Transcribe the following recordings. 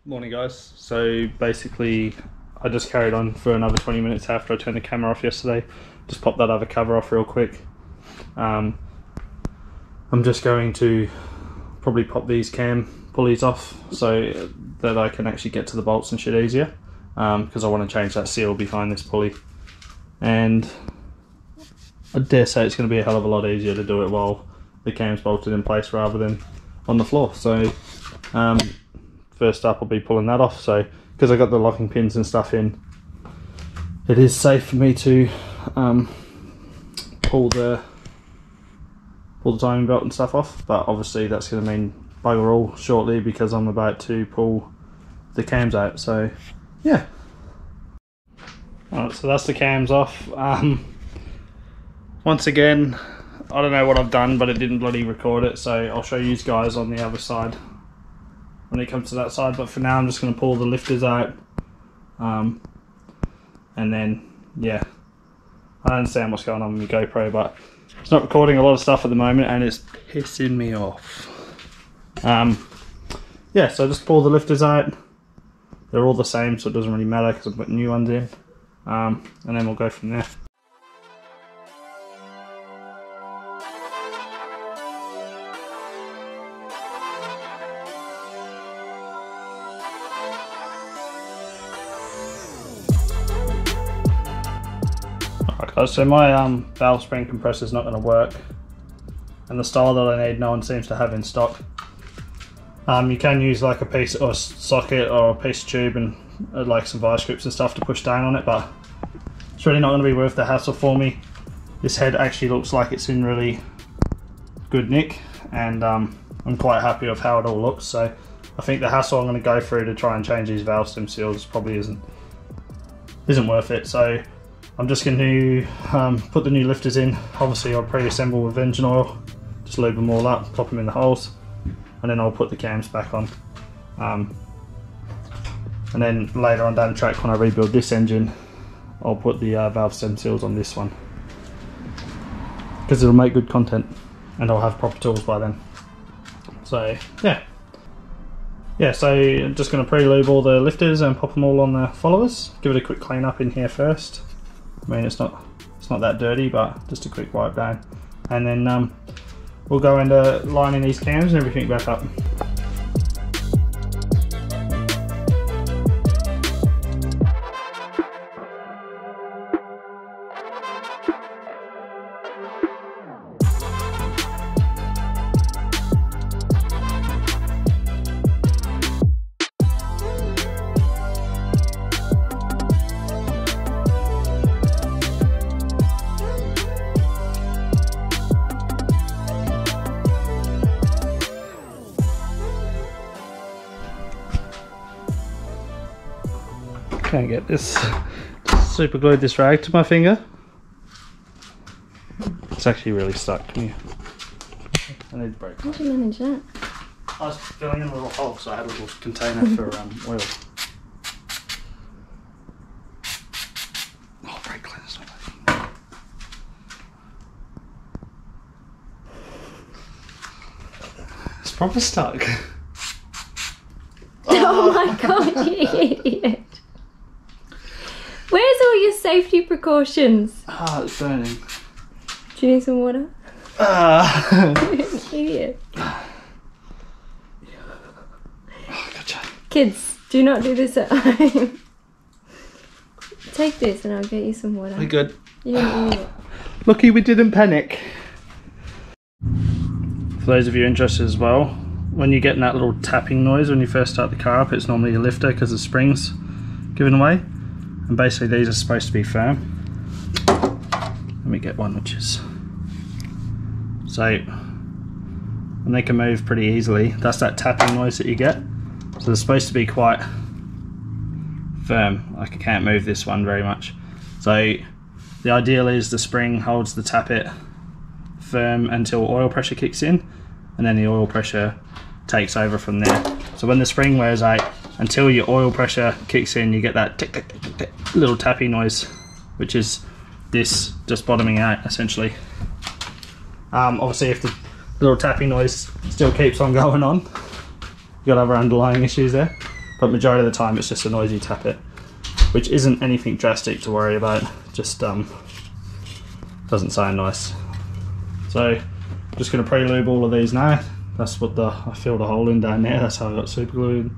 Morning guys. So basically I just carried on for another 20 minutes after I turned the camera off yesterday. Just popped that other cover off real quick. I'm just going to probably pop these cam pulleys off so that I can actually get to the bolts and shit easier, because I want to change that seal behind this pulley, and I dare say it's going to be a hell of a lot easier to do it while the cam's bolted in place rather than on the floor. So first up I'll be pulling that off. So because I got the locking pins and stuff in, it is safe for me to pull the timing belt and stuff off, but obviously that's going to mean bugger all shortly because I'm about to pull the cams out. So yeah, alright, so that's the cams off. Once again, I don't know what I've done, but it didn't bloody record it, so I'll show you guys on the other side when it comes to that side. But for now I'm just going to pull the lifters out, and then yeah, I don't understand what's going on with my GoPro, but it's not recording a lot of stuff at the moment and it's pissing me off. Yeah, so just pull the lifters out. They're all the same, so it doesn't really matter because I'm putting new ones in, and then we'll go from there. Alright guys, so my valve spring compressor is not going to work, and the style that I need no one seems to have in stock. You can use like a piece or socket or a piece of tube and like some vice grips and stuff to push down on it, but it's really not going to be worth the hassle for me. This head actually looks like it's in really good nick, and I'm quite happy with how it all looks. So I think the hassle I'm going to go through to try and change these valve stem seals probably isn't worth it. So I'm just going to put the new lifters in. Obviously I'll pre-assemble with engine oil, just lube them all up, pop them in the holes, and then I'll put the cams back on. And then later on down the track when I rebuild this engine, I'll put the valve stem seals on this one, because it'll make good content and I'll have proper tools by then. So yeah, so I'm just going to pre-lube all the lifters and pop them all on the followers. Give it a quick clean up in here first. I mean, it's not that dirty, but just a quick wipe down, and then we'll go into lining these cams and everything back up. Can't get this, super glued this rag to my finger. It's actually really stuck. Come here. I need to break. How did you manage that? I was filling in a little hole, so I had a little container for oil. Oh, brake cleaner's not working. It's proper stuck. Oh my god, you idiot. Where's all your safety precautions? Ah, it's burning. Do you need some water? Idiot. Oh, gotcha. Kids, do not do this at home. Take this and I'll get you some water. We're good. You don't need it. Lucky we didn't panic. For those of you interested as well, when you're getting that little tapping noise when you first start the car up, it's normally a lifter because the spring's given away. And basically these are supposed to be firm. Let me get one which is... So, and they can move pretty easily. That's that tapping noise that you get. So they're supposed to be quite firm. I can't move this one very much. So the ideal is the spring holds the tappet firm until oil pressure kicks in, and then the oil pressure takes over from there. So when the spring wears out, until your oil pressure kicks in, you get that tick, tick, tick, tick, little tapping noise, which is this just bottoming out essentially. Obviously if the little tapping noise still keeps on going on, you got other underlying issues there. but majority of the time it's just a noisy tappet, which isn't anything drastic to worry about, just doesn't sound nice. So I'm just going to pre-lube all of these now. That's what I filled the hole in down there, that's how I got super glue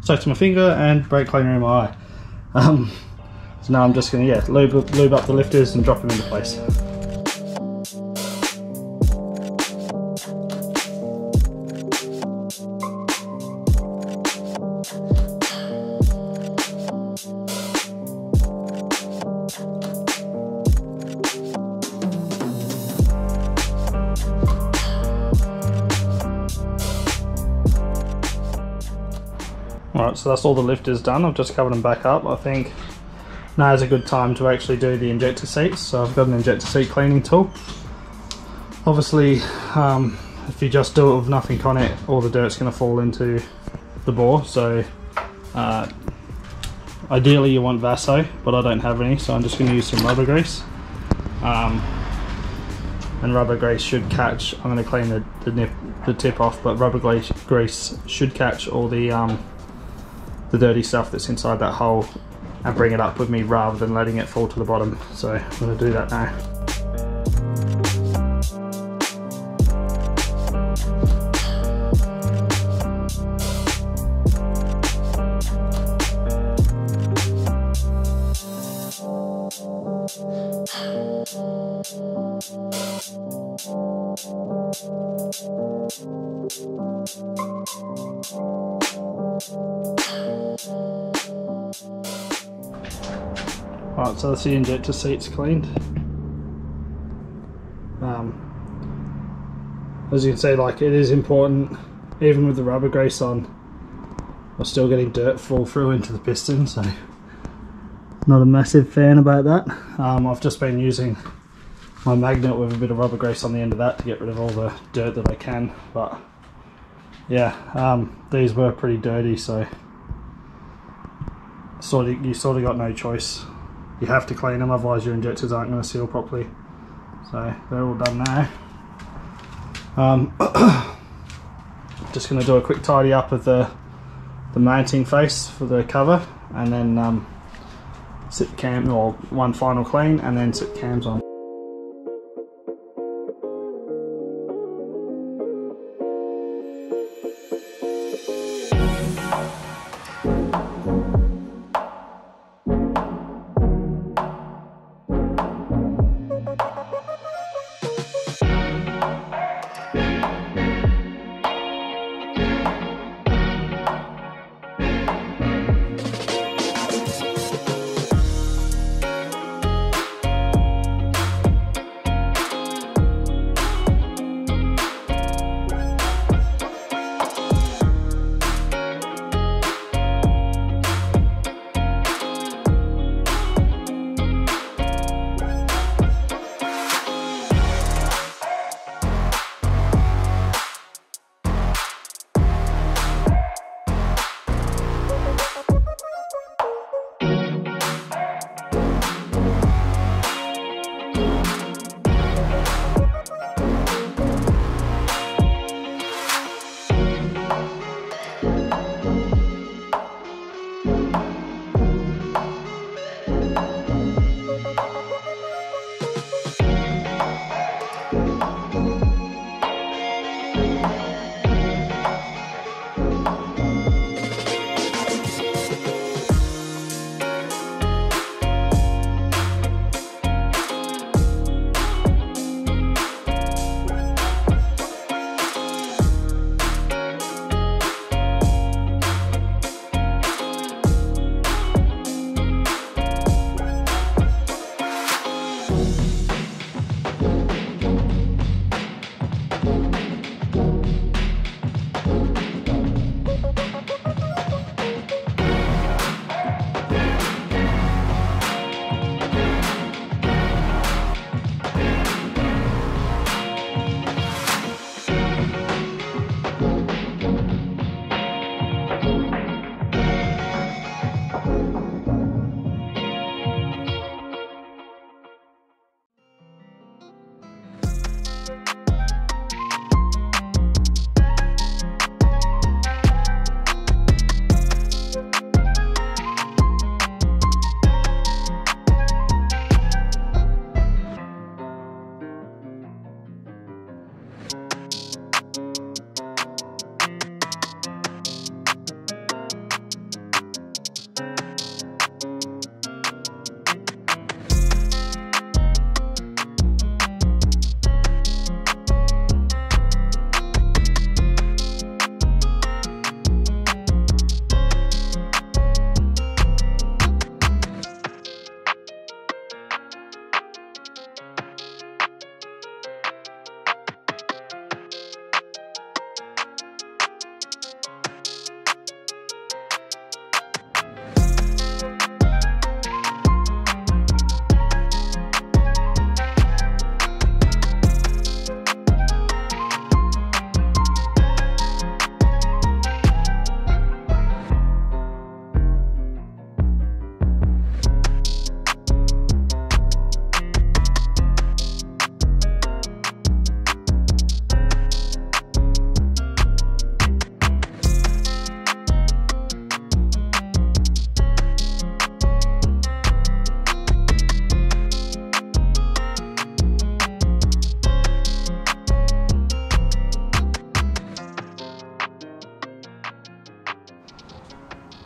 stuck to my finger and brake cleaner in my eye. So now I'm just going to lube up the lifters and drop them into place. Alright, so that's all the lifters done. I've just covered them back up. I think now is a good time to actually do the injector seats. So I've got an injector seat cleaning tool. Obviously, if you just do it with nothing on it, all the dirt's going to fall into the bore. So ideally you want Vaso, but I don't have any, so I'm just going to use some rubber grease. And rubber grease should catch, I'm going to clean the tip off, but rubber grease should catch all the dirty stuff that's inside that hole and bring it up with me rather than letting it fall to the bottom. So I'm going to do that now. Right, so that's the injector seats cleaned. As you can see, like, it is important, even with the rubber grease on, I'm still getting dirt fall through into the piston, so not a massive fan about that. I've just been using my magnet with a bit of rubber grease on the end of that to get rid of all the dirt that I can, but yeah, these were pretty dirty, so you sort of got no choice. You have to clean them, otherwise your injectors aren't going to seal properly. So they're all done now. Just going to do a quick tidy up of the mounting face for the cover, and then sit the cam, or one final clean, and then sit the cams on.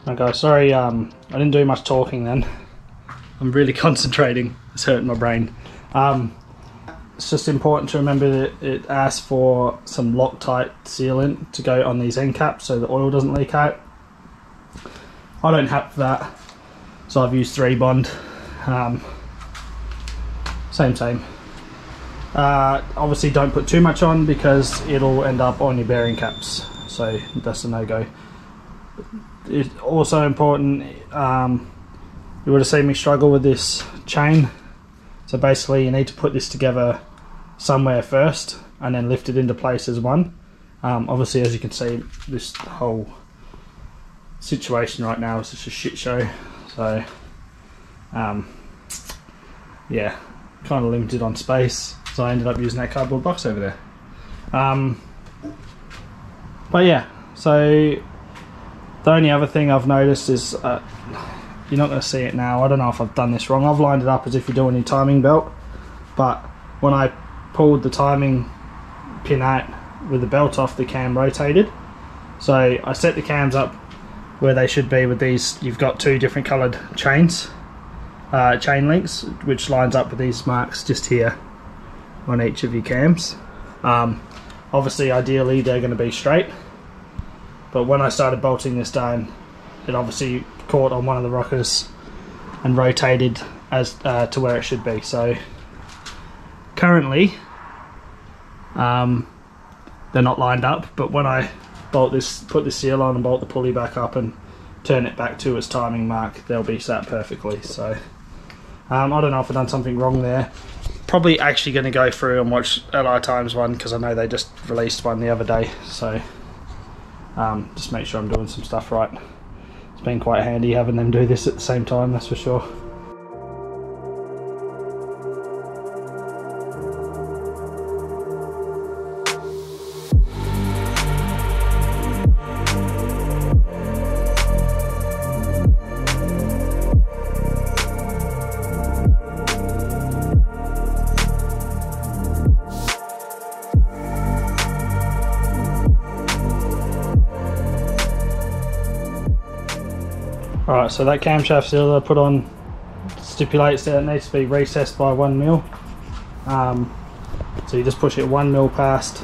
Okay, sorry, I didn't do much talking then. I'm really concentrating. It's hurting my brain. It's just important to remember that it asks for some Loctite sealant to go on these end caps so the oil doesn't leak out. I don't have that, so I've used 3Bond. Same. Obviously don't put too much on because it'll end up on your bearing caps, so that's a no-go. It's also important, you would have seen me struggle with this chain, so basically you need to put this together somewhere first and then lift it into place as one. Obviously, as you can see, this whole situation right now is just a shit show, so yeah, kind of limited on space, so I ended up using that cardboard box over there. But yeah, so the only other thing I've noticed is you're not going to see it now. I don't know if I've done this wrong. I've lined it up as if you're doing your timing belt, but when I pulled the timing pin out with the belt off, the cam rotated. So I set the cams up where they should be with these. You've got two different coloured chains, chain links, which lines up with these marks just here on each of your cams. Obviously, ideally, they're going to be straight. But when I started bolting this down, it obviously caught on one of the rockers and rotated as to where it should be. So currently, they're not lined up. But when I bolt this, put the seal on and bolt the pulley back up and turn it back to its timing mark, they'll be sat perfectly. So I don't know if I've done something wrong there. Probably actually going to go through and watch LI Times one because I know they just released one the other day. So just make sure I'm doing some stuff right. It's been quite handy having them do this at the same time, that's for sure. Alright, so that camshaft seal I put on stipulates that it needs to be recessed by 1 mil. So you just push it 1 mil past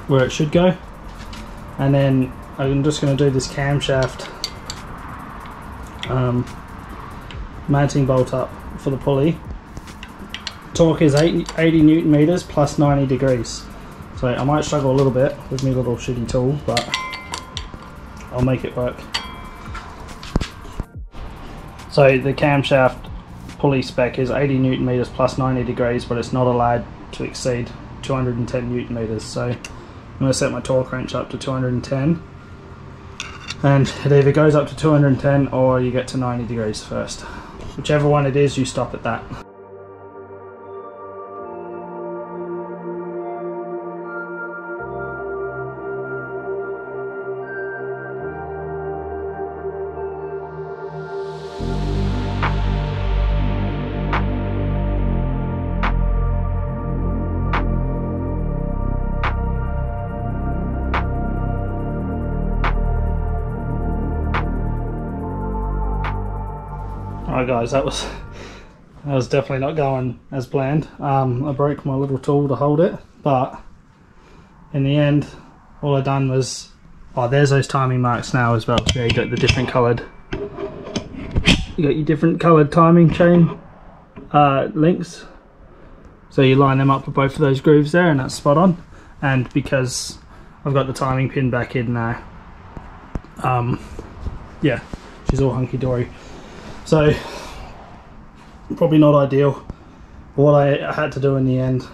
where it should go. And then I'm just going to do this camshaft mounting bolt up for the pulley. Torque is 80 Newton meters plus 90 degrees. So I might struggle a little bit with my little shitty tool, but I'll make it work. So the camshaft pulley spec is 80 Newton meters plus 90 degrees, but it's not allowed to exceed 210 Newton meters. So I'm going to set my torque wrench up to 210, and it either goes up to 210 or you get to 90 degrees first. Whichever one it is, you stop at that. Alright guys, that was definitely not going as planned. I broke my little tool to hold it, but in the end all I done was, oh, there's those timing marks now as well. Yeah, you got the different coloured, you got your different coloured timing chain links, so you line them up with both of those grooves there, and that's spot on. And because I've got the timing pin back in now, yeah, she's all hunky-dory. So probably not ideal. But what I had to do in the end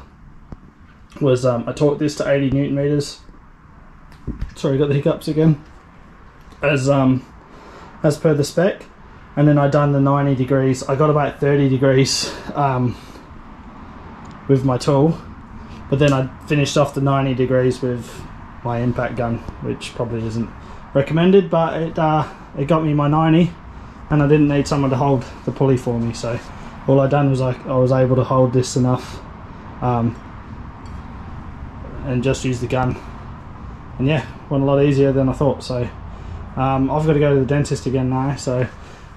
was I torqued this to 80 Newton meters. Sorry, got the hiccups again. As per the spec, and then I done the 90 degrees. I got about 30 degrees with my tool, but then I finished off the 90 degrees with my impact gun, which probably isn't recommended, but it got me my 90. And I didn't need someone to hold the pulley for me, so all I done was I was able to hold this enough and just use the gun, and yeah, went a lot easier than I thought. So I've got to go to the dentist again now, so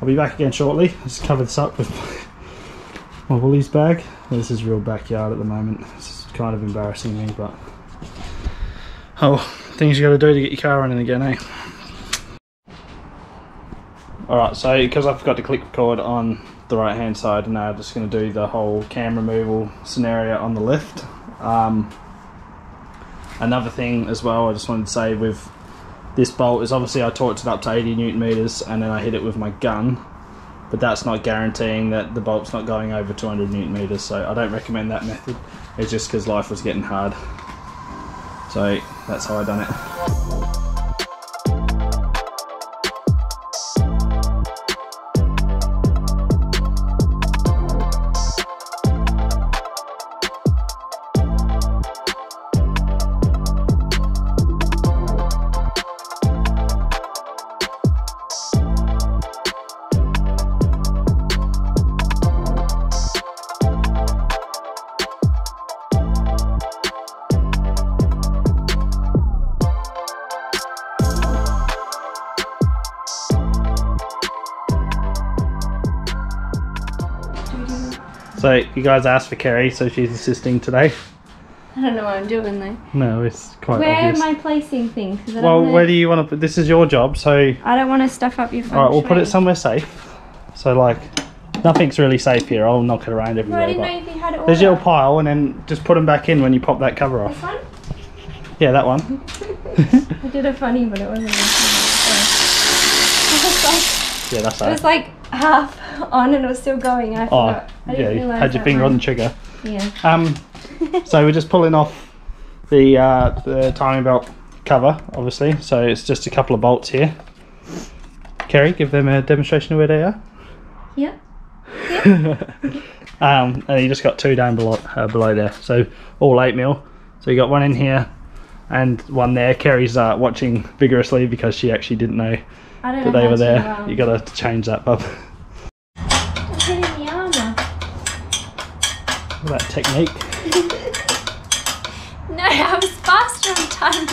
I'll be back again shortly. I just covered this up with my Woolies bag. This is real backyard at the moment. It's kind of embarrassing me, but oh, things you got to do to get your car running again, eh? Alright, so because I forgot to click record on the right hand side, now I'm just going to do the whole cam removal scenario on the left. Another thing as well I just wanted to say with this bolt is obviously I torqued it up to 80 Newton meters and then I hit it with my gun, but that's not guaranteeing that the bolt's not going over 200 Newton meters, so I don't recommend that method. It's just because life was getting hard, so that's how I done it. So you guys asked for Kerry, so she's assisting today. I don't know what I'm doing though. No, it's quite Where obvious. am I placing things? Well, where do you want to put? This is your job, so. I don't want to stuff up your phone. Alright, we'll put it somewhere safe. So like, nothing's really safe here. I'll knock it around No, everywhere. I didn't know if you had it all. There's your pile, and then just put them back in when you pop that cover off. This one? Yeah, that one. I did a funny, but it wasn't. Yeah, that's It was that. like half on and it was still going. I forgot. I yeah, didn't you realise had your that finger one. on the trigger. Yeah. So we're just pulling off the timing belt cover, obviously. So it's just a couple of bolts here. Kerry, give them a demonstration of where they are. Yeah. And you just got two down below there. So all 8mm. So you got one in here and one there. Kerry's watching vigorously because she actually didn't know I don't that know they how were there. to, You got to change that, bub. I'm hitting the armour. That technique. No, I was faster on time.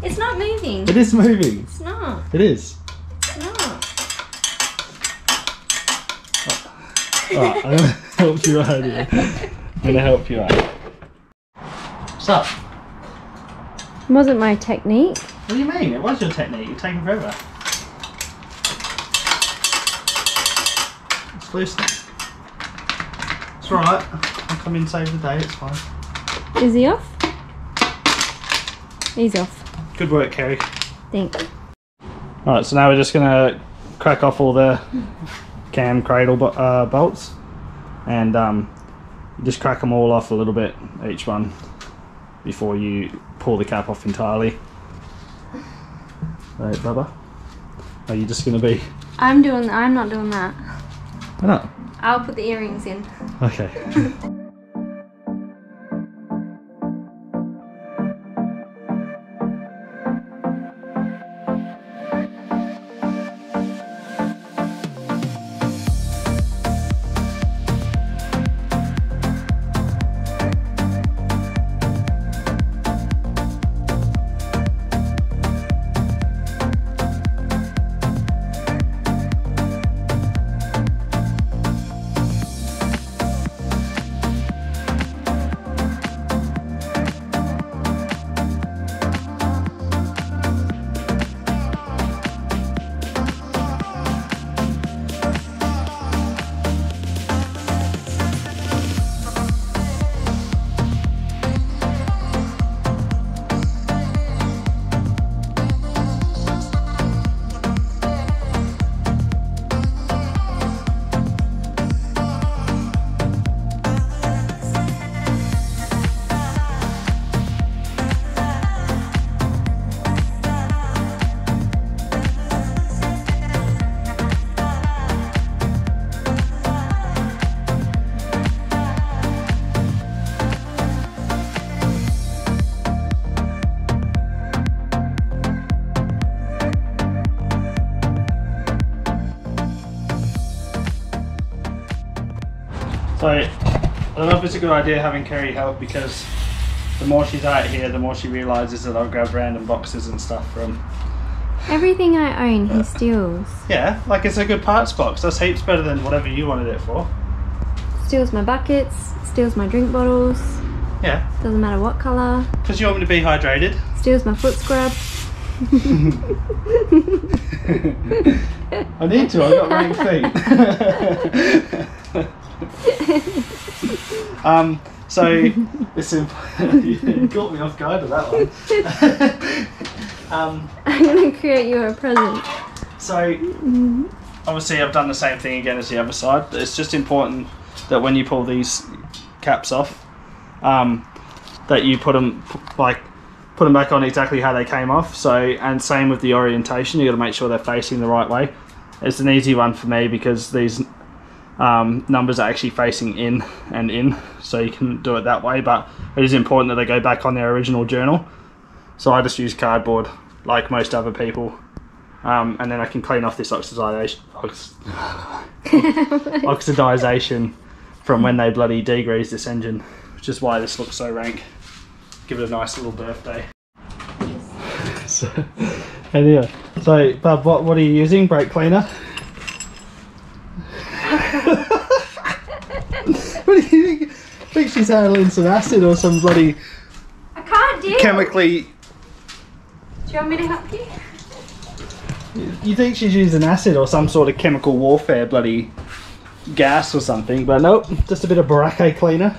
It's not moving. It is moving. It's not. It is. It's not. Alright, I'm going to help you out here. I'm going to help you out. What's up? It wasn't my technique. What do you mean? It was your technique. You're taking forever. It's loose. It's alright. I'll come in, save the day. It's fine. Is he off? He's off. Good work, Kerry. Thanks. Alright, so now we're just going to crack off all the cam cradle bolts. And you just crack them all off a little bit, each one, before you pull the cap off entirely. Right, Bubba? Are you just going to be... I'm not doing that. Why not? I'll put the earrings in. Okay. So, I don't know if it's a good idea having Kerry help, because the more she's out here, the more she realises that I'll grab random boxes and stuff from Everything I own, he steals. Yeah, like it's a good parts box. That's heaps better than whatever you wanted it for. Steals my buckets, steals my drink bottles. Yeah. Doesn't matter what colour. Because you want me to be hydrated. Steals my foot scrub. I need to, I've got rank feet. So, listen, you caught me off guard with that one. I'm going to create you a present. So, obviously I've done the same thing again as the other side. It's just important that when you pull these caps off, that you put them back on exactly how they came off. So, and same with the orientation, you got to make sure they're facing the right way. It's an easy one for me because these numbers are actually facing in and in, so you can do it that way, but it is important that they go back on their original journal. So I just use cardboard like most other people, and then I can clean off this oxidization from when they bloody degrease this engine, which is why this looks so rank. Give it a nice little birthday. So, anyway, so Bub, what are you using? Brake cleaner? What do you think? I think she's handling some acid or some bloody I can't deal. chemically. Do you want me to help you? You think she's using acid or some sort of chemical warfare bloody gas or something, but nope, just a bit of Barake cleaner.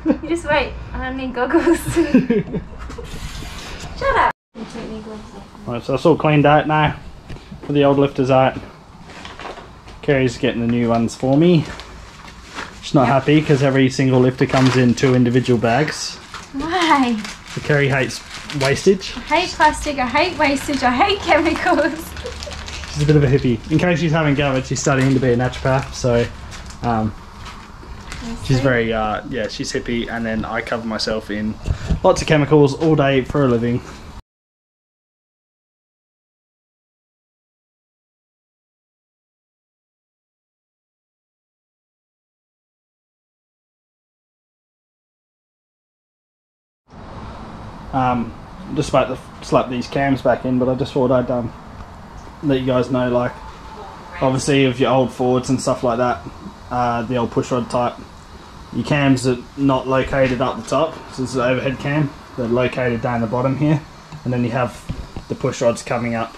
You just wait. I don't need goggles. Shut up. Right, so it's all cleaned out now. For the old lifters out. Kerry's getting the new ones for me. She's not happy because every single lifter comes in 2 individual bags. Why? So Kerry hates wastage. I hate plastic, I hate wastage, I hate chemicals. She's a bit of a hippie. In case she's haven't gathered, she's studying to be a naturopath, so she's very, yeah, she's hippie, and then I cover myself in lots of chemicals all day for a living. Just about to slap these cams back in, but I just thought I'd let you guys know, like, obviously with your old Fords and stuff like that, the old pushrod type, your cams are not located up the top. So this is an overhead cam, they're located down the bottom here, and then you have the pushrods coming up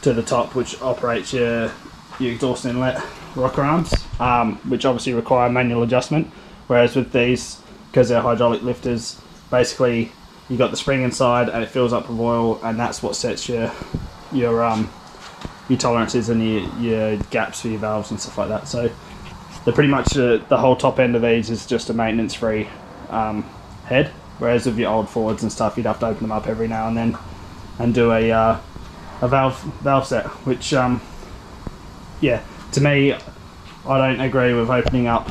to the top, which operates your exhaust inlet rocker arms, which obviously require manual adjustment, whereas with these, because they're hydraulic lifters, basically you got the spring inside and it fills up with oil, and that's what sets your tolerances and your gaps for your valves and stuff like that. So they're pretty much the whole top end of these is just a maintenance free head, whereas with your old Fords and stuff you'd have to open them up every now and then and do a valve set, which yeah, to me, I don't agree with opening up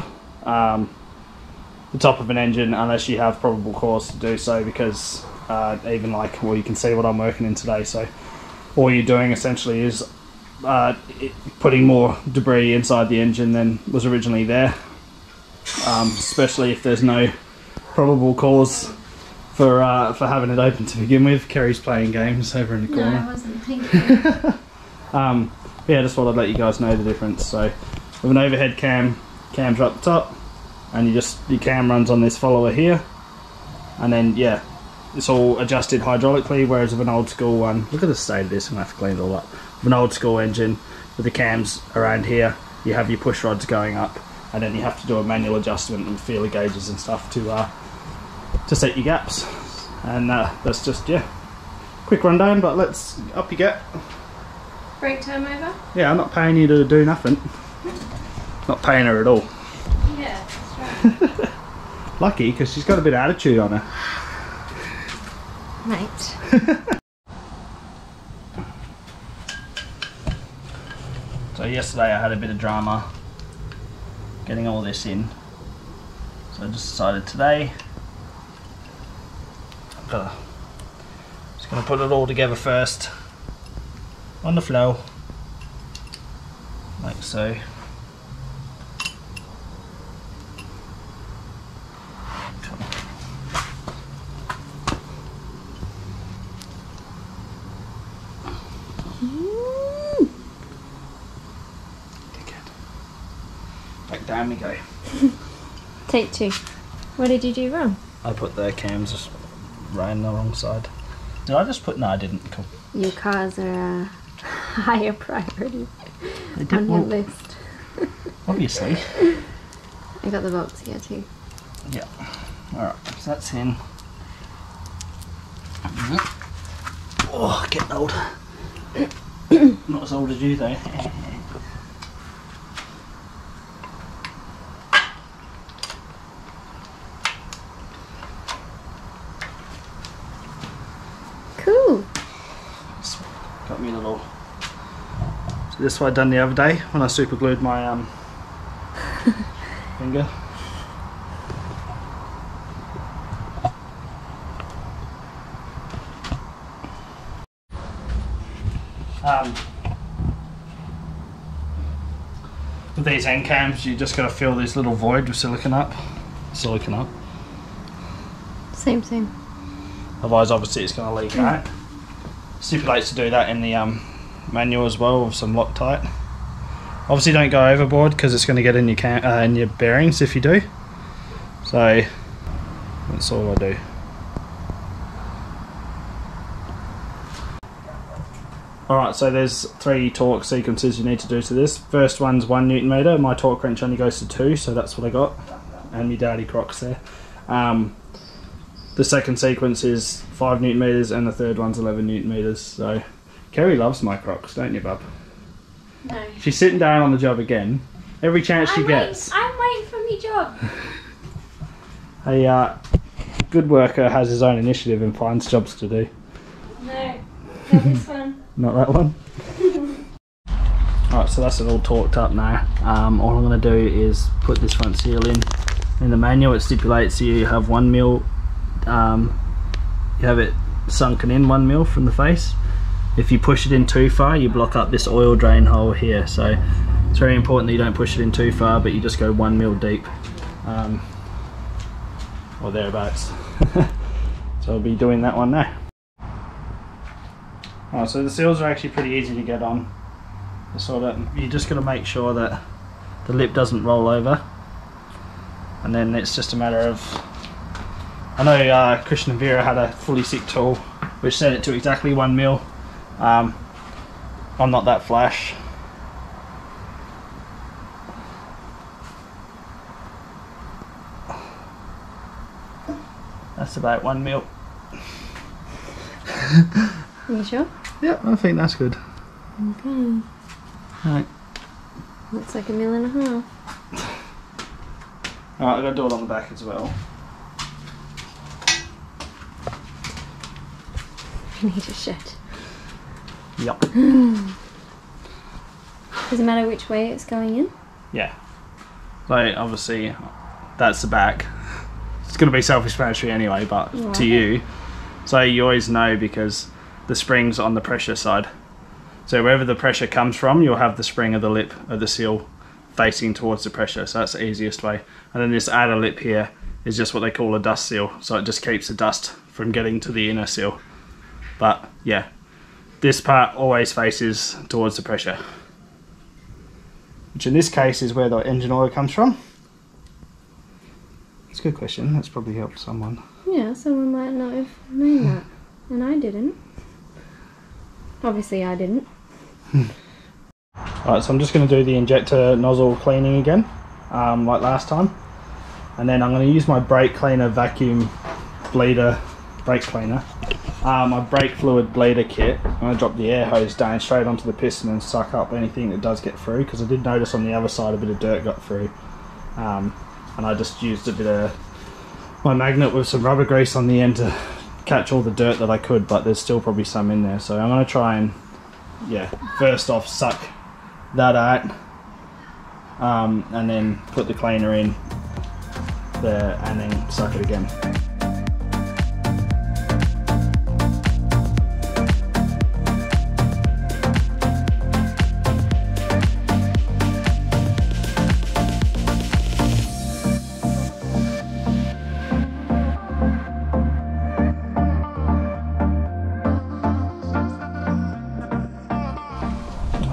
the top of an engine unless you have probable cause to do so, because even like, well, you can see what I'm working in today, so all you're doing essentially is putting more debris inside the engine than was originally there, especially if there's no probable cause for having it open to begin with. Kerry's playing games over in the corner. No, I wasn't thinking. Yeah, just thought I'd let you guys know the difference. So with an overhead cam, cams are up the top, and your cam runs on this follower here, and then yeah, it's all adjusted hydraulically, whereas with an old school one, look at the state of this, I'm going to have to clean it all up. With an old school engine, with the cams around here, you have your push rods going up, and then you have to do a manual adjustment and feeler gauges and stuff to set your gaps. And that's just, yeah, quick rundown, but let's, up you get. Break time over? Yeah, I'm not paying you to do nothing. Not paying her at all. Yeah, that's right. Lucky, because she's got a bit of attitude on her. Mate. So yesterday I had a bit of drama getting all this in, so I just decided today I'm just going to put it all together first on the flow, like so. Back down we go. Take 2. What did you do wrong? I put the cams just right on the wrong side. Did I just put? No, I didn't. Cool. Your cars are a higher priority on your list. Obviously. I got the box here too. Yeah. Alright, so that's in. Oh, getting old. Not as old as you though. Cool. Got me a little. So this is what I done the other day when I super glued my finger. With these end cams, you just got to fill this little void with silicone up. Same. Otherwise, obviously, it's going to leak out. Stipulates to do that in the manual as well with some Loctite. Obviously, don't go overboard because it's going to get in your bearings if you do. So that's all I do. Alright, so there's 3 torque sequences you need to do to this. First one's 1 Newton meter. My torque wrench only goes to 2, so that's what I got. And my daddy Crocs there. The second sequence is 5 Newton meters, and the third one's 11 Newton meters. So Kerry loves my Crocs, don't you, bub? No. She's sitting down on the job again. Every chance she gets. I'm waiting for my job. A good worker has his own initiative and finds jobs to do. No, not this one. Not that one. Alright, so that's it all torqued up now. All I'm going to do is put this front seal in. In the manual it stipulates you have 1 mil, you have it sunken in 1 mil from the face. If you push it in too far, you block up this oil drain hole here. So it's very important that you don't push it in too far, but you just go 1 mil deep, or thereabouts. So I'll be doing that one now. Oh, so the seals are actually pretty easy to get on. You just got to make sure that the lip doesn't roll over, and then it's just a matter of. I know Christian and Vera had a fully sick tool which set it to exactly 1 mil. I'm not that flash. That's about 1 mil. Are you sure? Yeah, I think that's good. Okay. Right. Looks like 1.5 mil. Alright, I've got to do it on the back as well. You need a shed. Yep. Does it matter which way it's going in? Yeah. So obviously that's the back. It's going to be self-explanatory anyway, but to you. So you always know because the spring's on the pressure side. So wherever the pressure comes from, you'll have the spring of the lip of the seal facing towards the pressure. So that's the easiest way. And then this outer lip here is just what they call a dust seal. So it just keeps the dust from getting to the inner seal. But yeah, this part always faces towards the pressure, which in this case is where the engine oil comes from. It's a good question. That's probably helped someone. Yeah, someone might not have known that, and I didn't. Obviously I didn't. Alright, so I'm just going to do the injector nozzle cleaning again, like last time. And then I'm going to use my brake cleaner vacuum bleeder brake cleaner. My brake fluid bleeder kit. I'm going to drop the air hose down straight onto the piston and suck up anything that does get through, because I did notice on the other side a bit of dirt got through. And I just used a bit of my magnet with some rubber grease on the end to catch all the dirt that I could, but there's still probably some in there. So I'm going to try and, yeah, first off suck that out, and then put the cleaner in there and then suck it again.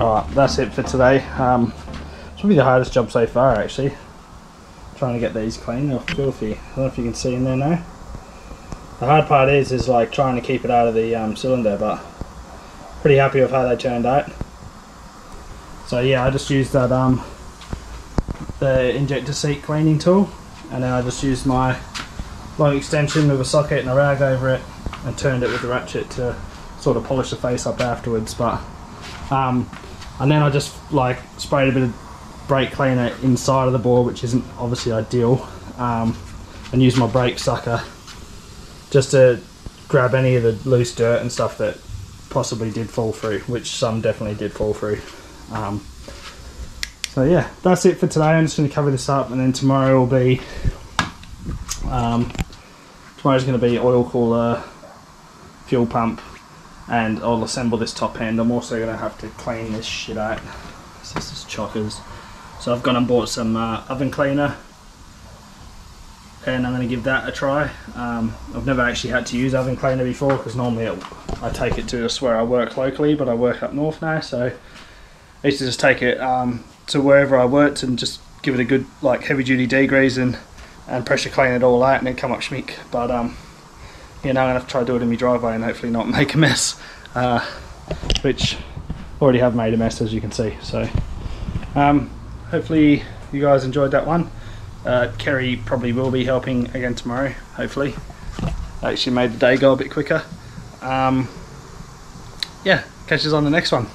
Alright, that's it for today. It's probably the hardest job so far actually. Trying to get these clean, they're filthy. I don't know if you can see in there now. The hard part is like trying to keep it out of the cylinder, but pretty happy with how they turned out. So yeah, I just used that the injector seat cleaning tool, and then I just used my long extension with a socket and a rag over it and turned it with the ratchet to sort of polish the face up afterwards. But and then I just like sprayed a bit of brake cleaner inside of the board, which isn't obviously ideal, and used my brake sucker just to grab any of the loose dirt and stuff that possibly did fall through, which some definitely did fall through. So yeah, that's it for today. I'm just going to cover this up, and then tomorrow will be tomorrow's going to be oil cooler, fuel pump, and I'll assemble this top end. I'm also going to have to clean this shit out. This is chockers. So I've gone and bought some oven cleaner, and I'm going to give that a try. I've never actually had to use oven cleaner before, because normally I take it to just where I work locally, but I work up north now, so I used to just take it to wherever I worked and just give it a good like heavy duty degrease and pressure clean it all out and then come up schmick. But you know, I'm going to have to try to do it in my driveway and hopefully not make a mess, which already have made a mess, as you can see. So hopefully you guys enjoyed that one. Kerry probably will be helping again tomorrow, hopefully. Actually made the day go a bit quicker. Yeah, catch us on the next one.